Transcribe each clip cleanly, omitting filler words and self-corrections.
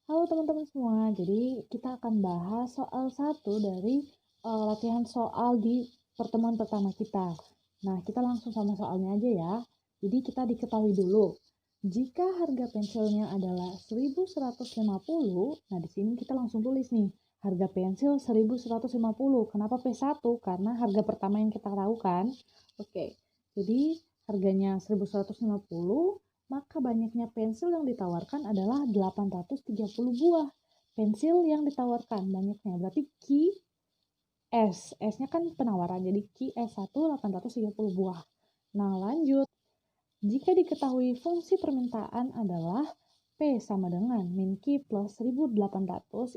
Halo teman-teman semua, jadi kita akan bahas soal satu dari latihan soal di pertemuan pertama kita. Nah, kita langsung sama soalnya aja ya. Jadi kita diketahui dulu. Jika harga pensilnya adalah 1.150, nah di sini kita langsung tulis nih, harga pensil 1.150. Kenapa P1? Karena harga pertama yang kita tahu kan. Oke, jadi harganya 1.150, maka banyaknya pensil yang ditawarkan adalah 830 buah. Pensil yang ditawarkan banyaknya, berarti S-nya kan penawaran, jadi S1 830 buah. Nah, lanjut. Jika diketahui fungsi permintaan adalah P sama dengan min Q plus 1.800,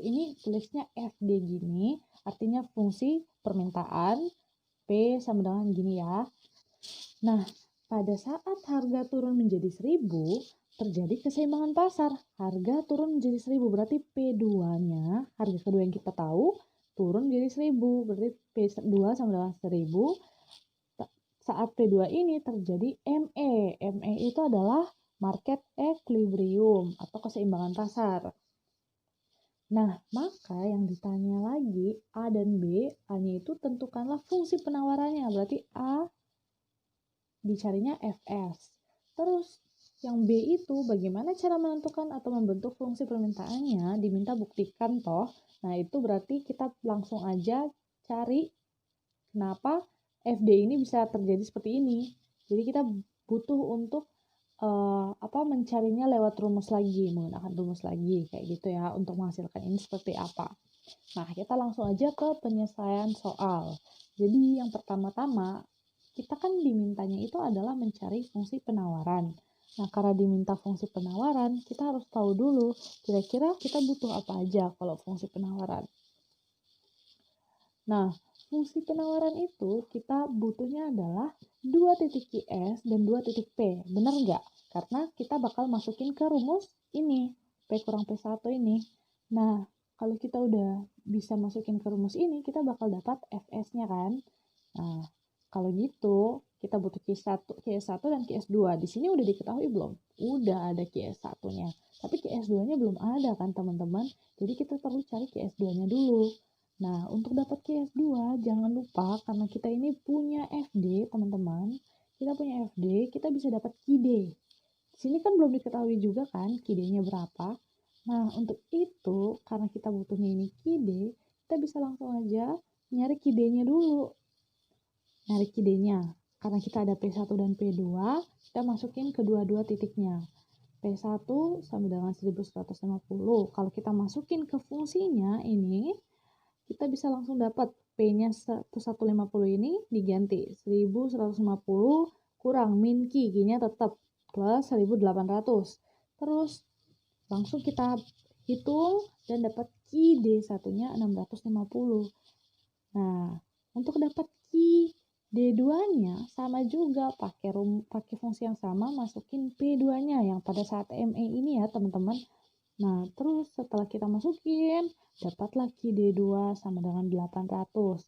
ini tulisnya FD gini, artinya fungsi permintaan, P sama dengan gini ya. Nah, pada saat harga turun menjadi 1.000, terjadi keseimbangan pasar. Harga turun menjadi 1.000, berarti P2-nya, harga kedua yang kita tahu, turun menjadi 1.000. Berarti P2 sama dengan 1.000. Saat P2 ini terjadi ME. ME itu adalah market equilibrium atau keseimbangan pasar. Nah, maka yang ditanya lagi, A dan B, A-nya itu tentukanlah fungsi penawarannya. Berarti A dicarinya Fs. Terus yang B itu bagaimana cara menentukan atau membentuk fungsi permintaannya, diminta buktikan toh. Nah, itu berarti kita langsung aja cari kenapa FD ini bisa terjadi seperti ini. Jadi kita butuh untuk mencarinya lewat rumus lagi, menggunakan rumus lagi kayak gitu ya untuk menghasilkan ini seperti apa. Nah, kita langsung aja ke penyelesaian soal. Jadi yang pertama-tama kita kan dimintanya itu adalah mencari fungsi penawaran. Nah, karena diminta fungsi penawaran, kita harus tahu dulu kira-kira kita butuh apa aja kalau fungsi penawaran. Nah, fungsi penawaran itu kita butuhnya adalah 2 titik QS dan 2 titik P. Benar nggak? Karena kita bakal masukin ke rumus ini, P kurang P1 ini. Nah, kalau kita udah bisa masukin ke rumus ini, kita bakal dapat Fs-nya kan? Nah, kalau gitu, kita butuh QS1 dan QS2. Di sini udah diketahui belum? Udah ada QS1-nya. Tapi QS2-nya belum ada kan, teman-teman? Jadi kita perlu cari QS2-nya dulu. Nah, untuk dapat QS2, jangan lupa karena kita ini punya FD, teman-teman. Kita punya FD, kita bisa dapat QD. Di sini kan belum diketahui juga kan QD-nya berapa. Nah, untuk itu, karena kita butuhnya ini QD, kita bisa langsung aja nyari QD-nya dulu. Nyari QD-nya. Karena kita ada P1 dan P2, kita masukin kedua-dua titiknya. P1 sama dengan 1150. Kalau kita masukin ke fungsinya ini, kita bisa langsung dapat P-nya 1150 ini diganti 1150 kurang min Q-nya tetap plus 1800. Terus langsung kita hitung dan dapat Q D satunya 650. Nah, untuk dapat Q D2-nya sama juga pakai fungsi yang sama masukin P2-nya yang pada saat ME ini ya, teman-teman. Nah, terus setelah kita masukin, dapatlah QD2 sama dengan 800.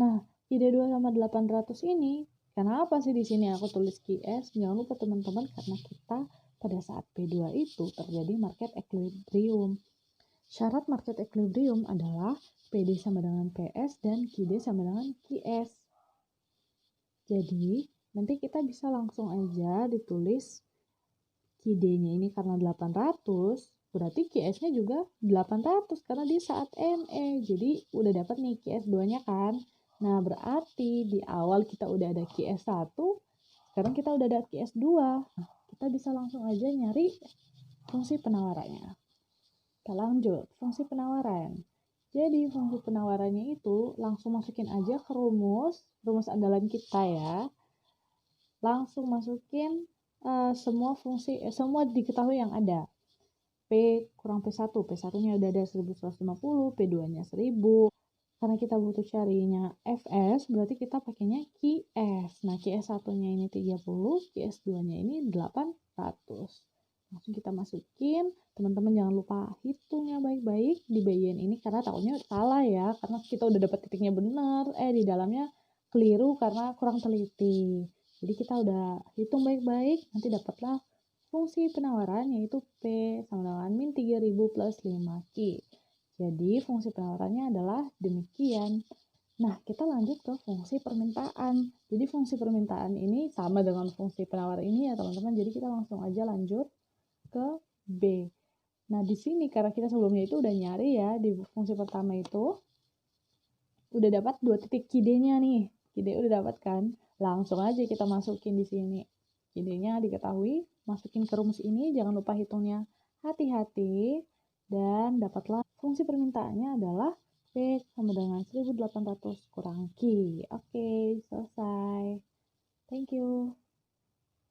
Nah, QD2 sama 800 ini, kenapa sih di sini aku tulis QS? Jangan lupa teman-teman, karena kita pada saat P2 itu terjadi market equilibrium. Syarat market equilibrium adalah PD sama dengan PS dan QD sama dengan QS. Jadi, nanti kita bisa langsung aja ditulis QD-nya ini karena 800, berarti QS-nya juga 800 karena di saat ME. Jadi udah dapat nih QS2-nya kan. Nah, berarti di awal kita udah ada QS1, sekarang kita udah ada QS2. Nah, kita bisa langsung aja nyari fungsi penawarannya. Kita lanjut, fungsi penawaran. Jadi fungsi penawarannya itu langsung masukin aja ke rumus andalan kita ya. Langsung masukin semua diketahui yang ada. P kurang P1, P1-nya udah ada 1150, P2-nya 1000. Karena kita butuh carinya Fs, berarti kita pakainya QS. Nah, QS1-nya ini 30, QS2-nya ini 800. Langsung kita masukin, teman-teman jangan lupa hitungnya baik-baik di bagian ini karena takutnya salah ya, karena kita udah dapat titiknya benar, di dalamnya keliru karena kurang teliti. Jadi kita udah hitung baik-baik, nanti dapatlah fungsi penawaran yaitu P sama dengan min 3000 plus 5Q. Jadi fungsi penawarannya adalah demikian. Nah, kita lanjut ke fungsi permintaan. Jadi fungsi permintaan ini sama dengan fungsi penawar ini ya teman-teman. Jadi kita langsung aja lanjut ke B. Nah, di sini karena kita sebelumnya itu udah nyari ya di fungsi pertama itu udah dapat 2 titik QD-nya nih. QD udah dapat kan? Langsung aja kita masukin di sini. QD-nya diketahui, masukin ke rumus ini, jangan lupa hitungnya hati-hati dan dapatlah fungsi permintaannya adalah P sama dengan 1800 kurang Q. Oke, selesai. Thank you.